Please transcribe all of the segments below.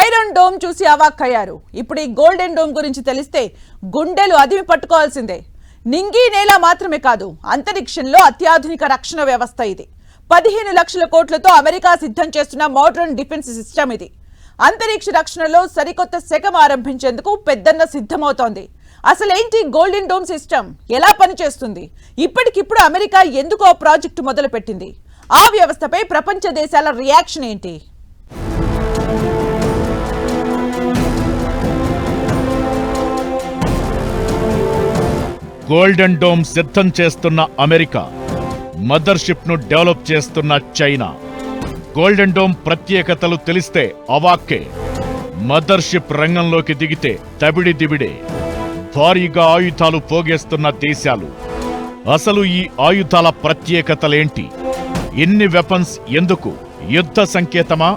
Iron dome చూసి అవాక్కయ్యారు. ఇప్పుడు ఈ గోల్డెన్ డోమ్ గురించి తెలిస్తే గుండెలు అదిమి పట్టుకోవాల్సిందే. నింగి నేల మాత్రమే కాదు, అంతరిక్షంలో అత్యాధునిక రక్షణ వ్యవస్థ ఇది. 15 లక్షల కోట్లతో అమెరికా సిద్ధం చేస్తున్న మోడర్న్ డిఫెన్స్ సిస్టమ్ ఇది. అంతరిక్ష రక్షణలో సరికొత్త శకం ఆరంభించేందుకు పెద్దన్న సిద్ధమవుతోంది. అసలేంటి గోల్డెన్ డోమ్ సిస్టమ్, ఎలా పనిచేస్తుంది, ఇప్పటికిప్పుడు అమెరికా ఎందుకు ఆ ప్రాజెక్టు మొదలుపెట్టింది, ఆ వ్యవస్థపై ప్రపంచ దేశాల రియాక్షన్ ఏంటి? గోల్డెన్ డోమ్ సిద్ధం చేస్తున్న అమెరికా, మదర్షిప్ ను డెవలప్ చేస్తున్న చైనా. గోల్డెన్ డోమ్ ప్రత్యేకతలు తెలిస్తే అవాక్కే. మదర్షిప్ రంగంలోకి దిగితే తబిడి దిబిడే. భారీగా ఆయుధాలు పోగేస్తున్న దేశాలు. అసలు ఈ ఆయుధాల ప్రత్యేకతలేంటి? ఇన్ని వెపన్స్ ఎందుకు? యుద్ధ సంకేతమా?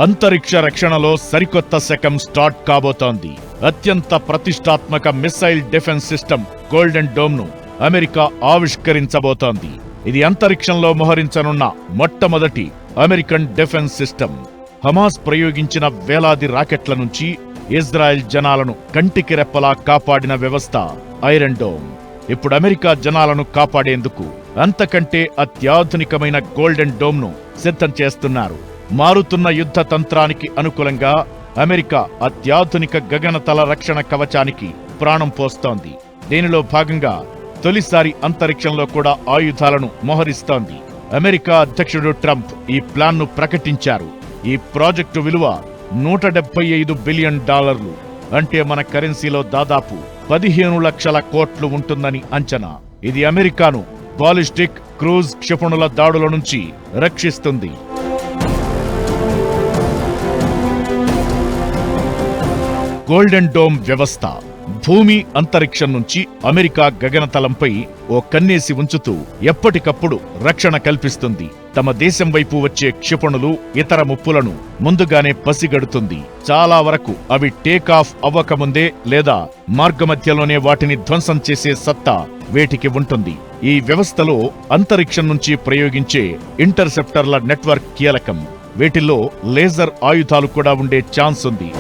అంతరిక్ష రక్షణలో సరికొత్త శకం స్టార్ట్ కాబోతోంది. అత్యంత ప్రతిష్టాత్మక missile defence system golden dome ను అమెరికా ఆవిష్కరించబోతోంది. ఇది అంతరిక్షంలో మోహరించనున్న మొట్టమొదటి అమెరికన్ డిఫెన్స్ సిస్టమ్. హమాస్ ప్రయోగించిన వేలాది రాకెట్ల నుంచి ఇజ్రాయెల్ జనాలను కంటికి రెప్పలా కాపాడిన వ్యవస్థ ఐరన్ డోమ్. ఇప్పుడు అమెరికా జనాలను కాపాడేందుకు అంతకంటే అత్యాధునికమైన గోల్డెన్ డోమ్ ను సిద్ధం చేస్తున్నారు. మారుతున్న యుద్ధ తంత్రానికి అనుకూలంగా అమెరికా అత్యాధునిక గగనతల రక్షణ కవచానికి ప్రాణం పోస్తోంది. దీనిలో భాగంగా తొలిసారి అంతరిక్షంలో కూడా ఆయుధాలను మోహరిస్తోంది. అమెరికా అధ్యక్షుడు ట్రంప్ ఈ ప్లాన్ను ప్రకటించారు. ఈ ప్రాజెక్టు విలువ $175 బిలియన్, అంటే మన కరెన్సీలో దాదాపు 15 లక్షల కోట్లు ఉంటుందని అంచనా. ఇది అమెరికాను బాలిస్టిక్, క్రూజ్ క్షిపణుల దాడుల నుంచి రక్షిస్తుంది. గోల్డెన్ డోమ్ వ్యవస్థ భూమి, అంతరిక్షం నుంచి అమెరికా గగనతలంపై ఓ కన్నేసి ఉంచుతూ ఎప్పటికప్పుడు రక్షణ కల్పిస్తుంది. తమ దేశం వైపు వచ్చే క్షిపణులు, ఇతర ముప్పులను ముందుగానే పసిగడుతుంది. చాలా వరకు అవి టేకాఫ్ అవ్వకముందే లేదా మార్గమధ్యలోనే వాటిని ధ్వంసం చేసే సత్తా వేటికి ఉంటుంది. ఈ వ్యవస్థలో అంతరిక్షం నుంచి ప్రయోగించే ఇంటర్సెప్టర్ల నెట్వర్క్ కీలకం. వీటిల్లో లేజర్ ఆయుధాలు కూడా ఉండే ఛాన్స్ ఉంది.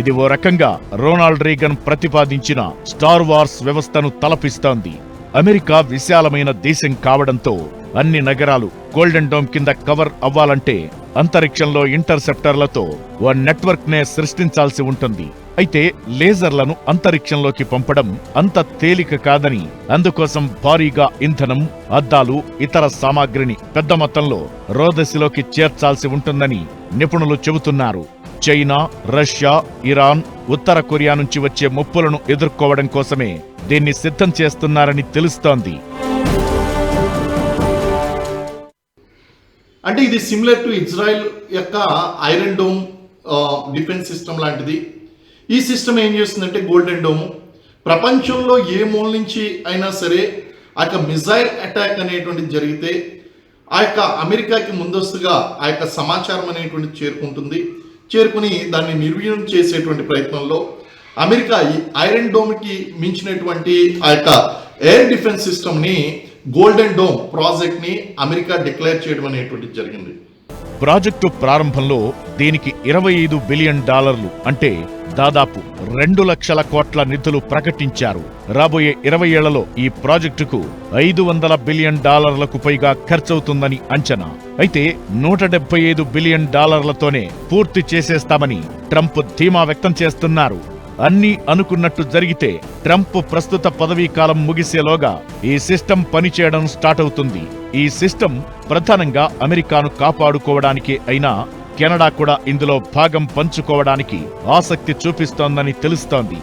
ఇది ఓ రకంగా రొనాల్డ్ రీగన్ ప్రతిపాదించిన స్టార్ వార్స్ వ్యవస్థను తలపిస్తోంది. అమెరికా విశాలమైన దేశం కావడంతో అన్ని నగరాలు గోల్డెన్ డోమ్ కింద కవర్ అవ్వాలంటే అంతరిక్షంలో ఇంటర్సెప్టర్లతో ఓ నెట్వర్క్ నే సృష్టించాల్సి ఉంటుంది. అయితే లేజర్లను అంతరిక్షంలోకి పంపడం అంత తేలిక కాదని, అందుకోసం భారీగా ఇంధనం, అద్దాలు, ఇతర సామాగ్రిని పెద్ద మొత్తంలో రోదసిలోకి చేర్చాల్సి ఉంటుందని నిపుణులు చెబుతున్నారు. చైనా, రష్యా, ఇరాన్, ఉత్తర కొరియా నుంచి వచ్చే ముప్పులను ఎదుర్కోవడం కోసమే దీన్ని సిద్ధం చేస్తున్నారని తెలుస్తోంది. అంటే ఇది సిమిలర్ టు ఇజ్రాయెల్ యొక్క ఐరన్ డోమ్ డిఫెన్స్ సిస్టమ్ లాంటిది. ఈ సిస్టమ్ ఏం చేస్తుందంటే గోల్డెన్ డోమ్ ప్రపంచంలో ఏ మూల నుంచి అయినా సరే ఆ యొక్క మిజైల్ అటాక్ అనేటువంటిది జరిగితే ఆ యొక్క అమెరికాకి ముందస్తుగా ఆ యొక్క సమాచారం అనేటువంటిది చేరుకుని దాన్ని నిర్వీర్యం చేసేటువంటి ప్రయత్నంలో అమెరికా ఈ ఐరన్ డోమ్కి మించినటువంటి ఆ యొక్క ఎయిర్ డిఫెన్స్ సిస్టమ్ని గోల్డెన్ డోమ్ ప్రాజెక్ట్ని అమెరికా డిక్లేర్ చేయడం అనేటువంటిది జరిగింది. ప్రాజెక్టు ప్రారంభంలో దీనికి $25 బిలియన్, అంటే దాదాపు 2 లక్షల కోట్ల నిధులు ప్రకటించారు. రాబోయే 20 ఏళ్లలో ఈ ప్రాజెక్టుకు $500 బిలియన్ పైగా ఖర్చవుతుందని అంచనా. అయితే $175 బిలియన్ పూర్తి చేసేస్తామని ట్రంప్ ధీమా వ్యక్తం చేస్తున్నారు. అన్నీ అనుకున్నట్టు జరిగితే ట్రంప్ ప్రస్తుత పదవీ కాలం ముగిసేలోగా ఈ సిస్టమ్ పనిచేయడం స్టార్ట్ అవుతుంది. ఈ సిస్టమ్ ప్రధానంగా అమెరికాను కాపాడుకోవడానికే అయినా కెనడా కూడా ఇందులో భాగం పంచుకోవడానికి ఆసక్తి చూపిస్తోందని తెలుస్తోంది.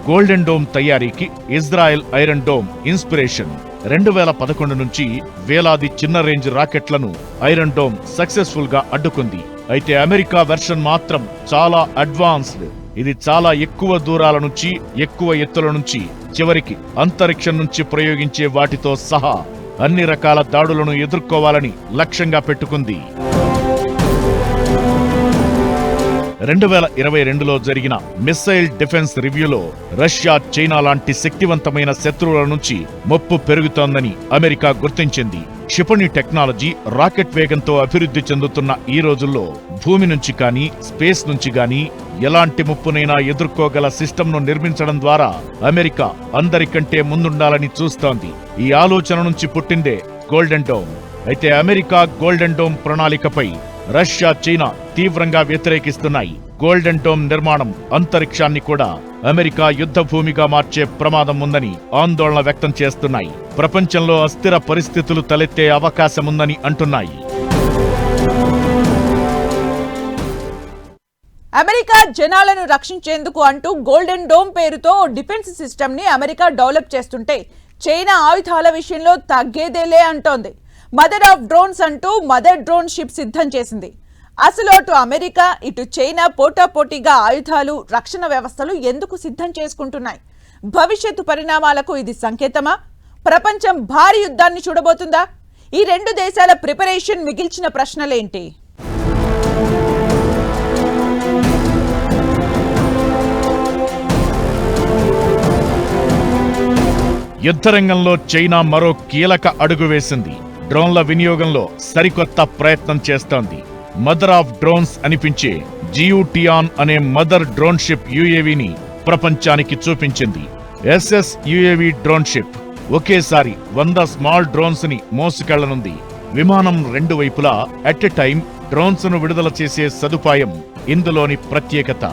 గోల్డెన్ డోమ్ తయారీకి ఇజ్రాయెల్ ఐరన్ డోమ్ ఇన్స్పిరేషన్. 2011 నుంచి వేలాది చిన్న రేంజ్ రాకెట్లను ఐరన్ డోమ్ సక్సెస్ఫుల్ గా అడ్డుకుంది. అయితే అమెరికా వెర్షన్ మాత్రం చాలా అడ్వాన్స్డ్. ఇది చాలా ఎక్కువ దూరాల నుంచి, ఎక్కువ ఎత్తుల నుంచి, చివరికి అంతరిక్షం నుంచి ప్రయోగించే వాటితో సహా అన్ని రకాల దాడులను ఎదుర్కోవాలని లక్ష్యంగా పెట్టుకుంది. 2022లో జరిగిన మిస్సైల్ డిఫెన్స్ రివ్యూలో రష్యా, చైనా లాంటి శక్తివంతమైన శత్రువుల నుంచి ముప్పు పెరుగుతోందని అమెరికా గుర్తించింది. క్షిపణి టెక్నాలజీ రాకెట్ వేగంతో అభివృద్ధి చెందుతున్న ఈ రోజుల్లో భూమి నుంచి కానీ, స్పేస్ నుంచి గానీ ఎలాంటి ముప్పునైనా ఎదుర్కోగల సిస్టమ్ను నిర్మించడం ద్వారా అమెరికా అందరికంటే ముందుండాలని చూస్తోంది. ఈ ఆలోచన నుంచి పుట్టిందే గోల్డెన్ డోమ్. అయితే అమెరికా గోల్డెన్ డోమ్ ప్రణాళికపై రష్యా, చైనా తీవ్రంగా వ్యతిరేకిస్తున్నాయి. గోల్డెన్ డోమ్ నిర్మాణం అంతరిక్షాన్ని కూడా అమెరికా యుద్ధ భూమిగా మార్చే ప్రమాదం ఉందని ఆందోళన వ్యక్తం చేస్తున్నాయి. ప్రపంచంలో అస్థిర పరిస్థితులు తలెత్తే అవకాశముందని అంటున్నాయి. అమెరికా జనాలను రక్షించేందుకు అంటూ గోల్డెన్ డోమ్ పేరుతో డిఫెన్స్ సిస్టమ్ ని అమెరికా డెవలప్ చేస్తుంటే చైనా ఆయుధాల విషయంలో తగ్గేదేలే అంటోంది. మదర్ ఆఫ్ డ్రోన్స్ అంటూ మదర్ డ్రోన్ షిప్ సిద్ధం చేసింది. అసలు అటు అమెరికా, ఇటు చైనా పోటాపోటీగా ఆయుధాలు, రక్షణ వ్యవస్థలు ఎందుకు సిద్ధం చేసుకుంటున్నాయి? భవిష్యత్తు పరిణామాలకు ఇది సంకేతమా? ప్రపంచం భారీ యుద్ధాన్ని చూడబోతుందా? ఈ రెండు దేశాల ప్రిపరేషన్ మిగిల్చిన ప్రశ్నలేంటి? యుద్ధరంగంలో చైనా మరో కీలక అడుగు వేసింది. డ్రోన్ల వినియోగంలో సరికొత్త ప్రయత్నం చేస్తోంది. మదర్ ఆఫ్ డ్రోన్స్ అనిపించే జియుటియాన్ అనే మదర్ డ్రోన్ షిప్ యుఏవిని ప్రపంచానికి చూపించింది. ఎస్ఎస్ యుఏవి డ్రోన్ షిప్ ఒకేసారి 100 స్మాల్ డ్రోన్స్ ని మోసుకెళ్లనుంది. విమానం రెండు వైపులా అట్ ఎ టైం డ్రోన్స్ ను విడుదల చేసే సదుపాయం ఇందులోని ప్రత్యేకత.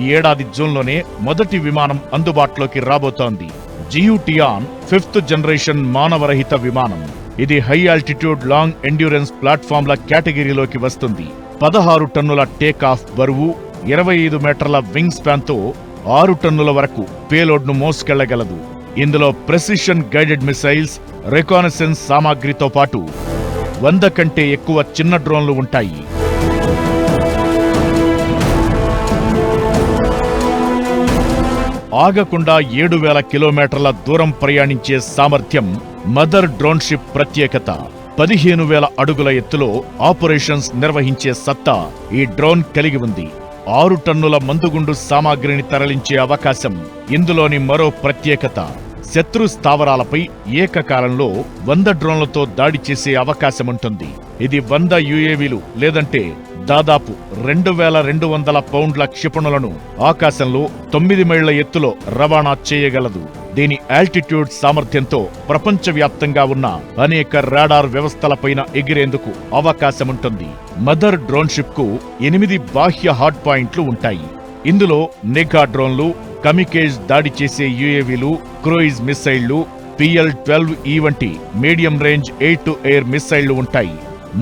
ఈ ఏడాది జూన్లోనే మొదటి విమానం అందుబాటులోకి రాబోతోంది. జియుటియాన్ 5th జనరేషన్ మానవరహిత విమానం. ఇది హై ఆల్టిట్యూడ్ లాంగ్ ఎండ్యూరెన్స్ ప్లాట్ఫామ్ల కేటగిరీలోకి వస్తుంది. 16 టన్నుల టేకాఫ్ బరువు, 25 మీటర్ల వింగ్ స్పాన్తో 6 టన్నుల వరకు పేలోడ్ను మోసుకెళ్లగలదు. ఇందులో ప్రెసిషన్ గైడెడ్ మిసైల్స్, రికానసెన్స్ సామాగ్రితో పాటు 100 కంటే ఎక్కువ చిన్న డ్రోన్లు ఉంటాయి. ఆగకుండా 7,000 కిలోమీటర్ల దూరం ప్రయాణించే సామర్థ్యం మదర్ డ్రోన్ షిప్ ప్రత్యేకత. 15,000 అడుగుల ఎత్తులో ఆపరేషన్స్ నిర్వహించే సత్తా ఈ డ్రోన్ కలిగి ఉంది. 6 టన్నుల మందుగుండు సామాగ్రిని తరలించే అవకాశం ఇందులోని మరో ప్రత్యేకత. శత్రు స్థావరాలపై ఏకకాలంలో 100 డ్రోన్లతో దాడి చేసే అవకాశముంటుంది. ఇది 100 యుఏవీలు లేదంటే దాదాపు 2,200 పౌండ్ల క్షిపణులను ఆకాశంలో 9 మైళ్ల ఎత్తులో రవాణా చేయగలదు. దీని ఆల్టిట్యూడ్ సామర్థ్యంతో ప్రపంచవ్యాప్తంగా ఉన్న అనేక రాడార్ వ్యవస్థలపైన ఎగిరేందుకు అవకాశముంటుంది. మదర్ డ్రోన్ షిప్ కు 8 బాహ్య హార్డ్ పాయింట్లు ఉంటాయి. ఇందులో నిఘా డ్రోన్లు, కమికేజ్ దాడి చేసే యుఏవీలు, క్రూయిజ్ మిస్సైళ్లు, PL-12E వంటి medium range air to air మిస్సైళ్లు ఉంటాయి.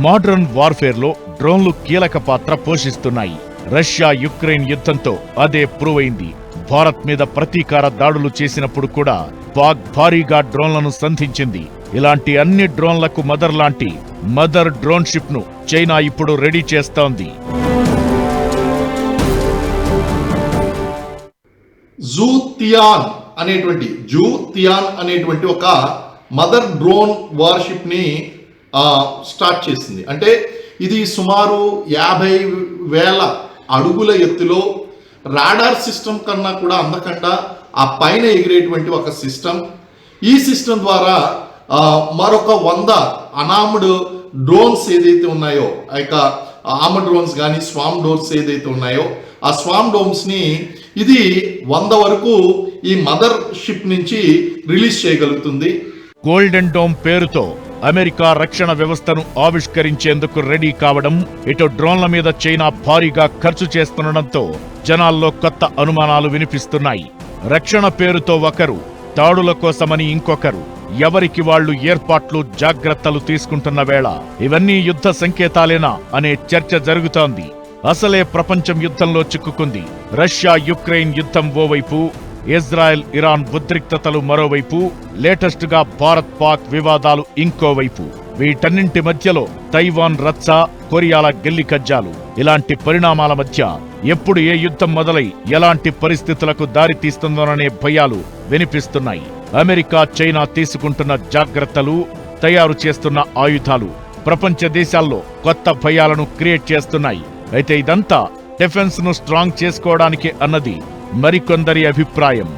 మోడర్న్ వార్ఫేర్లో డ్రోన్లు కీలక పాత్ర పోషిస్తున్నాయి. రష్యా యుక్రెయిన్ యుద్ధంతో అదే ప్రూవ్ అయింది. భారత్ మీద ప్రతీకార దాడులు చేసినప్పుడు కూడా పాక్ భారీగా డ్రోన్లను సంధించింది. ఇలాంటి అన్ని డ్రోన్లకు మదర్ లాంటి మదర్ డ్రోన్ షిప్ ను చైనా ఇప్పుడు రెడీ చేస్తోంది. జూతియాన్ అనేటువంటి ఒక మదర్ డ్రోన్ వార్షిప్ ని స్టార్ట్ చేసింది. అంటే ఇది సుమారు 50,000 అడుగుల ఎత్తులో రాడార్ సిస్టమ్ కన్నా కూడా అందకుండా ఆ పైన ఎగిరేటువంటి ఒక సిస్టమ్. ఈ సిస్టమ్ ద్వారా మరొక 100 అనార్మ్డ్ డ్రోన్స్ ఏదైతే ఉన్నాయో, ఆర్మర్ డ్రోన్స్ కానీ స్వామ్ డ్రోన్స్ ఏదైతే ఉన్నాయో ఆ స్వామ్ డ్రోన్స్ ని ఇది 100 వరకు ఈ మదర్ షిప్ నుంచి రిలీజ్ చేయగలుగుతుంది. గోల్డెన్ డోమ్ పేరుతో అమెరికా రక్షణ వ్యవస్థను ఆవిష్కరించేందుకు రెడీ కావడం, ఇటు డ్రోన్ల మీద చైనా భారీగా ఖర్చు చేస్తుండటంతో జనాల్లో కొత్త అనుమానాలు వినిపిస్తున్నాయి. రక్షణ పేరుతో ఒకరు, తాడుల కోసమని ఇంకొకరు, ఎవరికి వాళ్లు ఏర్పాట్లు, జాగ్రత్తలు తీసుకుంటున్న వేళ ఇవన్నీ యుద్ధ సంకేతాలేనా అనే చర్చ జరుగుతోంది. అసలే ప్రపంచం యుద్ధంలో చిక్కుకుంది. రష్యా యుక్రెయిన్ యుద్ధం ఓవైపు, ఇజ్రాయెల్ ఇరాన్ ఉద్రిక్తతలు మరోవైపు, లేటెస్ట్ గా భారత్ పాక్ వివాదాలు ఇంకోవైపు. వీటన్నింటి మధ్యలో తైవాన్ రచ్చ, కొరియాల గెల్లి కజ్జాలు. ఇలాంటి పరిణామాల మధ్య ఎప్పుడు ఏ యుద్ధం మొదలై ఎలాంటి పరిస్థితులకు దారి తీస్తుందోననే భయాలు వినిపిస్తున్నాయి. అమెరికా, చైనా తీసుకుంటున్న జాగ్రత్తలు, తయారు చేస్తున్న ఆయుధాలు ప్రపంచ దేశాల్లో కొత్త భయాలను క్రియేట్ చేస్తున్నాయి. అయితే ఇదంతా డిఫెన్స్ ను స్ట్రాంగ్ చేసుకోవడానికి అన్నది మరికొందరి అభిప్రాయం.